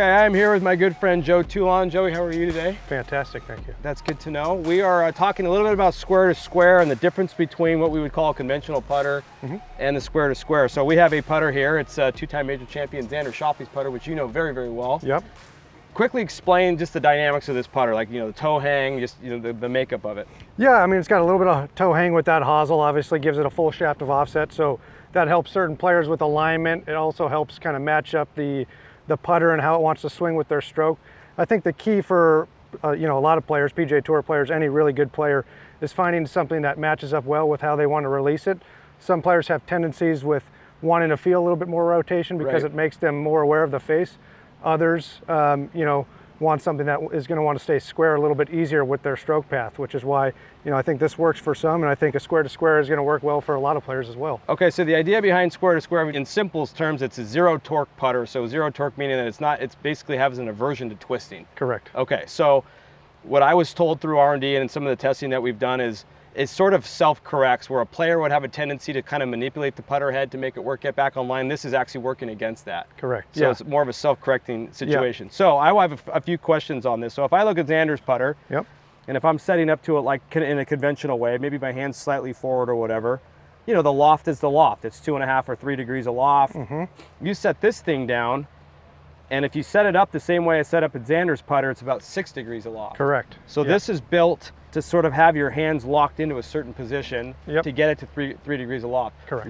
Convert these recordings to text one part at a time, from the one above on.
Okay, I'm here with my good friend Joe Toulon. Joey, how are you today? Fantastic, thank you. That's good to know. We are talking a little bit about square to square and the difference between what we would call a conventional putter and the square to square. So we have a putter here. It's a two-time major champion Xander Schauffele's putter, which you know very, very well. Yep. Quickly explain just the dynamics of this putter, like, the toe hang, just, the makeup of it. Yeah, I mean, it's got a little bit of toe hang with that hosel, obviously gives it a full shaft of offset, so that helps certain players with alignment. It also helps kind of match up the putter and how it wants to swing with their stroke. I think the key for, a lot of players, PGA Tour players, any really good player, is finding something that matches up well with how they want to release it. Some players have tendencies with wanting to feel a little bit more rotation because it makes them more aware of the face. Others, want something that is going to want to stay square a little bit easier with their stroke path, which is why, I think this works for some, and I think a square to square is going to work well for a lot of players as well. Okay, so the idea behind square to square, in simplest terms, it's a zero torque putter. So zero torque meaning that it's basically has an aversion to twisting. Correct. Okay, so what I was told through R&D and some of the testing that we've done is it sort of self-corrects, where a player would have a tendency to kind of manipulate the putter head to make it work, get back online. This is actually working against that. Correct. So it's more of a self-correcting situation. Yeah. So I have a few questions on this. So if I look at Xander's putter, and if I'm setting up to it like in a conventional way, maybe my hand's slightly forward or whatever, the loft is the loft. It's 2.5 or 3 degrees aloft. You set this thing down, and if you set it up the same way I set up at Xander's putter, it's about 6 degrees aloft. Correct. So this is built to sort of have your hands locked into a certain position to get it to 3 degrees aloft. Correct.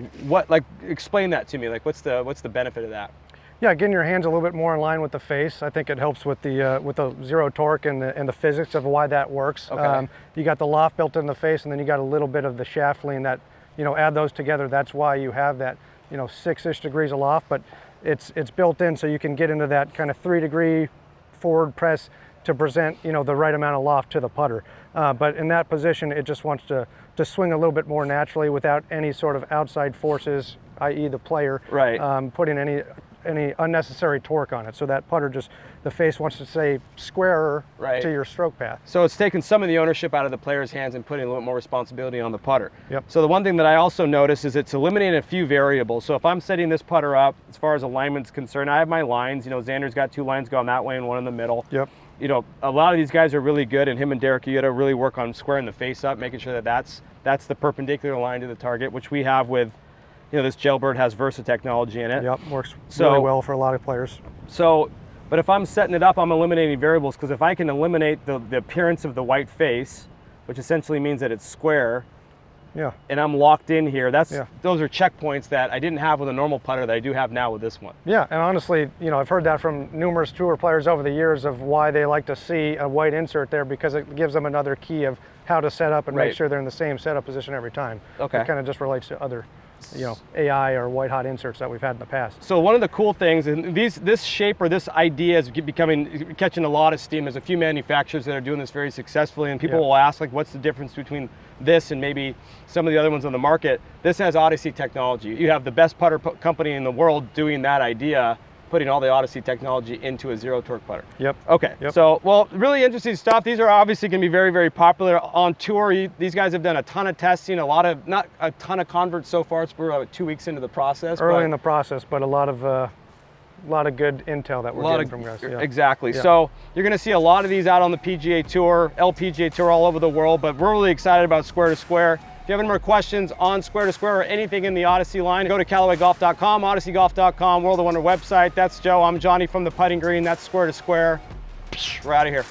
Explain that to me. Like, what's the benefit of that? Yeah, getting your hands a little bit more in line with the face. I think it helps with the zero torque and the physics of why that works. Okay. You got the loft built in the face, and then you got a little bit of the shaft lean that, add those together. That's why you have that, 6-ish degrees aloft, but it's built in so you can get into that kind of 3-degree forward press to present, the right amount of loft to the putter. But in that position, it just wants to swing a little bit more naturally without any sort of outside forces, i.e. the player, putting any unnecessary torque on it. So that putter the face wants to stay squarer to your stroke path. So it's taking some of the ownership out of the player's hands and putting a little more responsibility on the putter. Yep. So the one thing that I also notice is it's eliminating a few variables. So if I'm setting this putter up, as far as alignment's concerned, I have my lines. Xander's got 2 lines going that way and one in the middle. Yep. A lot of these guys are really good, and him and Derek Iota really work on squaring the face up, making sure that's the perpendicular line to the target, which we have with, this Jailbird has Versa technology in it. Yep, works really well for a lot of players. So, but if I'm setting it up, I'm eliminating variables, because if I can eliminate the appearance of the white face, which essentially means that it's square, and I'm locked in here, those are checkpoints that I didn't have with a normal putter that I do have now with this one. Yeah, and honestly, I've heard that from numerous tour players over the years of why they like to see a white insert there, because it gives them another key of how to set up and make sure they're in the same setup position every time. Okay. It kind of just relates to other AI or white hot inserts that we've had in the past. So one of the cool things, and this shape or this idea is catching a lot of steam. There's a few manufacturers that are doing this very successfully, and people will ask, like, what's the difference between this and maybe some of the other ones on the market? This has Odyssey technology. You have the best putter company in the world doing that idea, putting all the Odyssey technology into a zero torque putter. Yep. Okay. Yep. So, well, really interesting stuff. These are obviously going to be very, very popular on tour. These guys have done a ton of testing, not a ton of converts so far. We're 2 weeks into the process. Early in the process, but a lot of good intel that we're getting from guys. Yeah. Exactly. Yeah. So you're going to see a lot of these out on the PGA Tour, LPGA Tour, all over the world, but we're really excited about square to square. If you have any more questions on square to square or anything in the Odyssey line, go to CallawayGolf.com, OdysseyGolf.com, World of Wonder website. That's Joe. I'm Johnny from the putting green. That's square to square. We're out of here.